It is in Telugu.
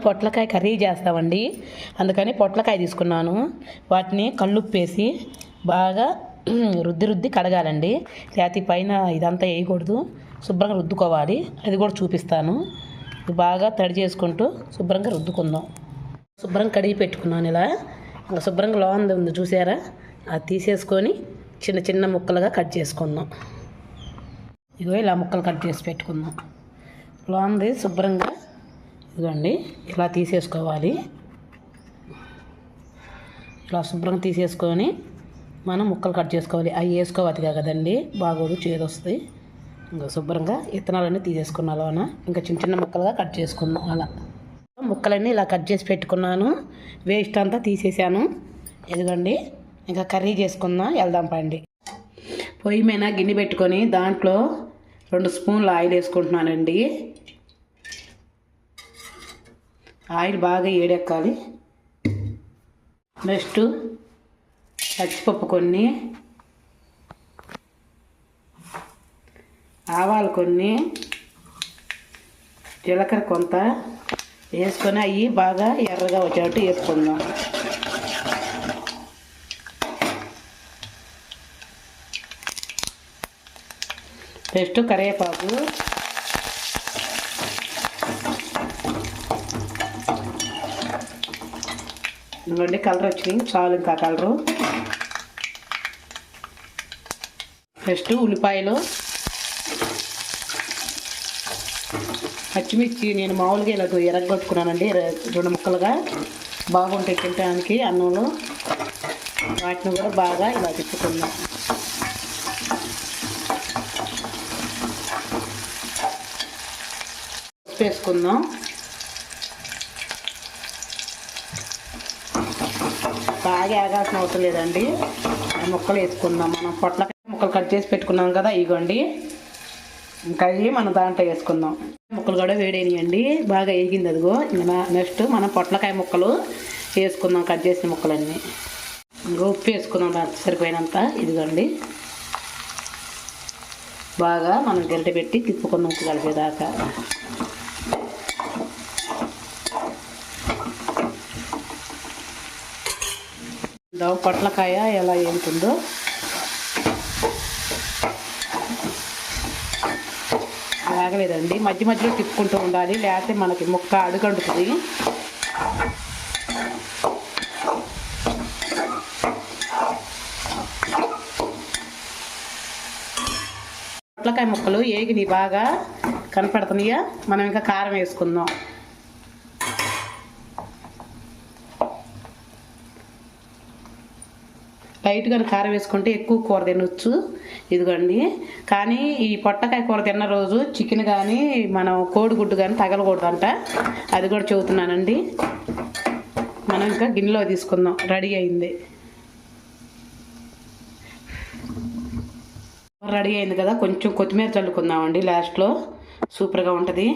పొట్లకాయ కర్రీ చేస్తామండి. అందుకని పొట్లకాయ తీసుకున్నాను. వాటిని కల్లుప్పేసి బాగా రుద్ది కడగాలండి. లేకపోతే పైన ఇదంతా వేయకూడదు, శుభ్రంగా రుద్దుకోవాలి. అది కూడా చూపిస్తాను. బాగా తడి చేసుకుంటూ శుభ్రంగా రుద్దుకుందాం. శుభ్రంగా కడిగి పెట్టుకున్నాను. ఇలా ఇంకా శుభ్రంగా లోంది ఉంది చూసారా, అది తీసేసుకొని చిన్న చిన్న ముక్కలుగా కట్ చేసుకుందాం. ఇదిగో ఇలా ముక్కలు కట్ చేసి పెట్టుకుందాం. లోంది శుభ్రంగా ఇదిగోండి ఇలా తీసేసుకోవాలి. ఇలా శుభ్రంగా తీసేసుకొని మనం ముక్కలు కట్ చేసుకోవాలి. అవి వేసుకోవాలి కదండి, బాగోదు, చేదు వస్తుంది. ఇంకా శుభ్రంగా విత్తనాలన్నీ తీసేసుకున్నాలోన ఇంకా చిన్న చిన్న ముక్కలుగా కట్ చేసుకుందాం. అలా ముక్కలన్నీ ఇలా కట్ చేసి పెట్టుకున్నాను. వేస్ట్ అంతా తీసేసాను. ఇదిగోండి ఇంకా కర్రీ చేసుకుందాం, వెళ్దాం పండి. పొయ్యి మీద గిన్నె పెట్టుకొని దాంట్లో 2 స్పూన్లు ఆయిల్ వేసుకుంటున్నానండి. ఆయిల్ బాగా ఏడెక్కాలి. నెక్స్ట్ పచ్చిపప్పు కొన్ని, ఆవాలు కొన్ని, జీలకర్ర కొంత వేసుకొని అవి బాగా ఎర్రగా వచ్చేటట్టు వేసుకుందాం. నెక్స్ట్ కరివేపాకు, ఇంకోండి కలర్ వచ్చినాయి, చాలు ఇంకా కలరు. నెక్స్ట్ ఉల్లిపాయలు, పచ్చిమిర్చి నేను మామూలుగా ఇలా ఎరగొట్టుకున్నానండి 2 ముక్కలుగా, బాగుంటాయి తినడానికి అన్నంలో. వాటిని కూడా బాగా ఇలా తిప్పుకుందాం. వేసుకుందాం. బాగా ఆగాల్సిన అవసరం లేదండి. ముక్కలు వేసుకుందాం. మనం పొట్లకాయ ముక్కలు కట్ చేసి పెట్టుకున్నాం కదా, ఇగోండి ఇంకా అవి మనం దాంట్లో వేసుకుందాం. ముక్కలు కూడా వేడేనియండి, బాగా వేగింది. అదిగో ఇంకా నెక్స్ట్ మనం పొట్లకాయ ముక్కలు వేసుకుందాం, కట్ చేసిన ముక్కలన్నీ. ఇంకా ఉప్పు వేసుకుందాం దానికి సరిపోయినంత. ఇదిగోండి బాగా మనం గరిటె పెట్టి తిప్పుకుందాం ఉప్పు కలిపేదాకా. పొట్లకాయ ఎలా ఏంటుందో ఆగలేదండి, మధ్య మధ్యలో తిప్పుకుంటూ ఉండాలి, లేకపోతే మనకి ముక్క అడుగంటుతుంది. పొట్లకాయ ముక్కలు ఏగినాయి, బాగా కనపడుతున్నాయా. మనం ఇంకా కారం వేసుకుందాం. లైట్గా కారం వేసుకుంటే ఎక్కువ కూర తినొచ్చు. ఇదిగోండి, కానీ ఈ పొట్లకాయ కూర తిన్న రోజు చికెన్ కానీ మనం కోడిగుడ్డు కానీ తగలకూడదంట, అది కూడా చెబుతున్నానండి. మనం ఇంకా గిన్నెలో తీసుకుందాం. రెడీ అయింది. రెడీ అయింది కదా, కొంచెం కొత్తిమీర చల్లుకుందామండి లాస్ట్లో, సూపర్గా ఉంటుంది.